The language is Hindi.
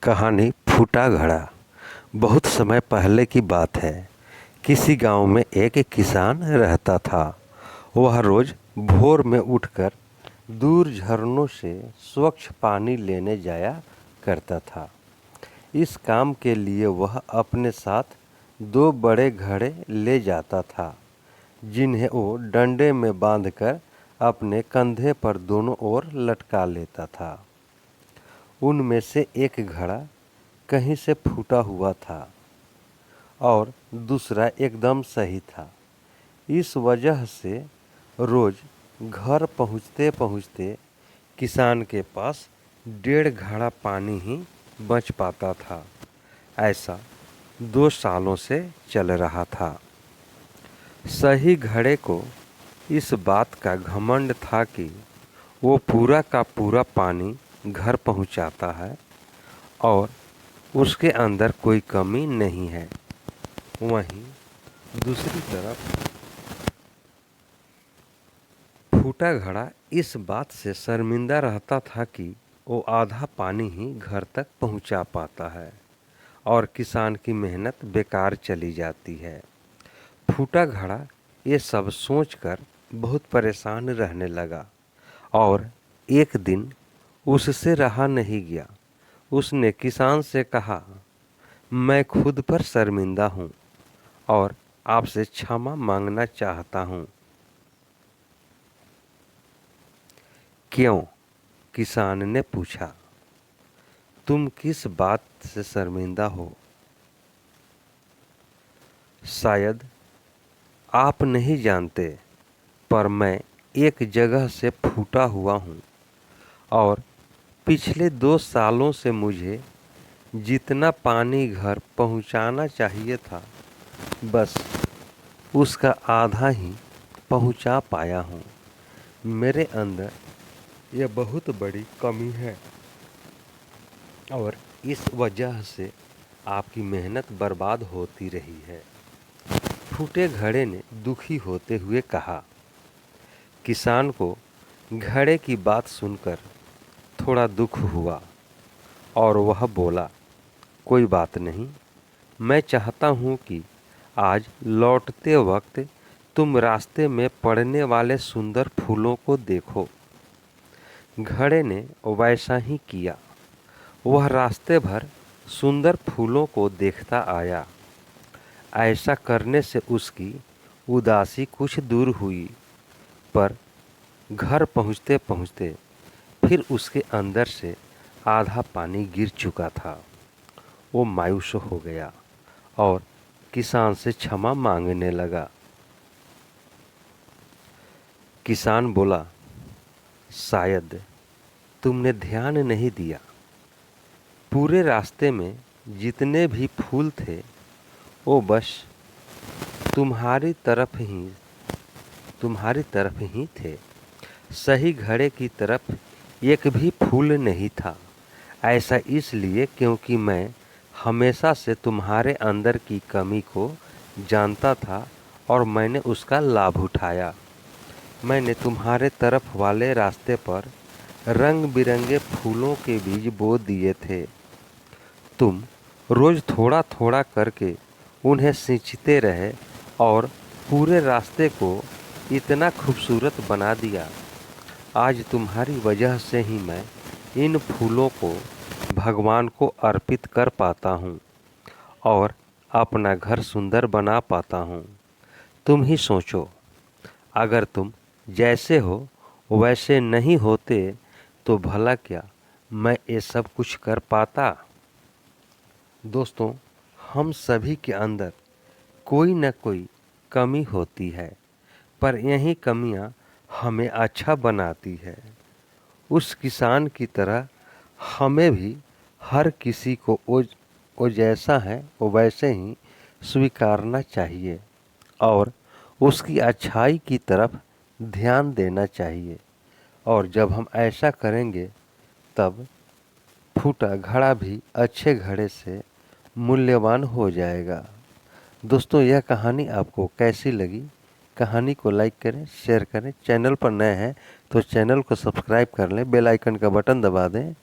कहानी फूटा घड़ा। बहुत समय पहले की बात है। किसी गांव में एक किसान रहता था। वह रोज भोर में उठकर दूर झरनों से स्वच्छ पानी लेने जाया करता था। इस काम के लिए वह अपने साथ 2 बड़े घड़े ले जाता था, जिन्हें वो डंडे में बांधकर अपने कंधे पर दोनों ओर लटका लेता था। उनमें से एक घड़ा कहीं से फूटा हुआ था और दूसरा एकदम सही था। इस वजह से रोज घर पहुँचते पहुँचते किसान के पास 1.5 घड़ा पानी ही बच पाता था। ऐसा 2 सालों से चल रहा था। सही घड़े को इस बात का घमंड था कि वो पूरा का पूरा पानी घर पहुंचाता है और उसके अंदर कोई कमी नहीं है। वहीं दूसरी तरफ फूटा घड़ा इस बात से शर्मिंदा रहता था कि वो आधा पानी ही घर तक पहुंचा पाता है और किसान की मेहनत बेकार चली जाती है। फूटा घड़ा ये सब सोचकर बहुत परेशान रहने लगा और एक दिन उससे रहा नहीं गया। उसने किसान से कहा, मैं खुद पर शर्मिंदा हूँ और आपसे क्षमा मांगना चाहता हूँ। क्यों? किसान ने पूछा। तुम किस बात से शर्मिंदा हो? शायद आप नहीं जानते, पर मैं एक जगह से फूटा हुआ हूँ और पिछले 2 सालों से मुझे जितना पानी घर पहुँचाना चाहिए था, बस उसका आधा ही पहुँचा पाया हूँ। मेरे अंदर यह बहुत बड़ी कमी है और इस वजह से आपकी मेहनत बर्बाद होती रही है। फूटे घड़े ने दुखी होते हुए कहा। किसान को घड़े की बात सुनकर थोड़ा दुख हुआ और वह बोला, कोई बात नहीं, मैं चाहता हूँ कि आज लौटते वक्त तुम रास्ते में पड़ने वाले सुंदर फूलों को देखो। घड़े ने वैसा ही किया। वह रास्ते भर सुंदर फूलों को देखता आया। ऐसा करने से उसकी उदासी कुछ दूर हुई, पर घर पहुँचते पहुँचते फिर उसके अंदर से आधा पानी गिर चुका था। वो मायूस हो गया और किसान से क्षमा मांगने लगा। किसान बोला, शायद तुमने ध्यान नहीं दिया। पूरे रास्ते में जितने भी फूल थे वो बस तुम्हारी तरफ ही थे। सही घड़े की तरफ एक भी फूल नहीं था। ऐसा इसलिए क्योंकि मैं हमेशा से तुम्हारे अंदर की कमी को जानता था और मैंने उसका लाभ उठाया। मैंने तुम्हारे तरफ वाले रास्ते पर रंग बिरंगे फूलों के बीज बो दिए थे। तुम रोज थोड़ा थोड़ा करके उन्हें सींचते रहे और पूरे रास्ते को इतना खूबसूरत बना दिया। आज तुम्हारी वजह से ही मैं इन फूलों को भगवान को अर्पित कर पाता हूँ और अपना घर सुंदर बना पाता हूँ। तुम ही सोचो, अगर तुम जैसे हो वैसे नहीं होते तो भला क्या मैं ये सब कुछ कर पाता? दोस्तों, हम सभी के अंदर कोई न कोई कमी होती है, पर यही कमियां हमें अच्छा बनाती है। उस किसान की तरह हमें भी हर किसी को वो जैसा है वो वैसे ही स्वीकारना चाहिए और उसकी अच्छाई की तरफ ध्यान देना चाहिए। और जब हम ऐसा करेंगे तब फूटा घड़ा भी अच्छे घड़े से मूल्यवान हो जाएगा। दोस्तों, यह कहानी आपको कैसी लगी? कहानी को लाइक करें, शेयर करें। चैनल पर नए हैं तो चैनल को सब्सक्राइब कर लें, बेल आइकन का बटन दबा दें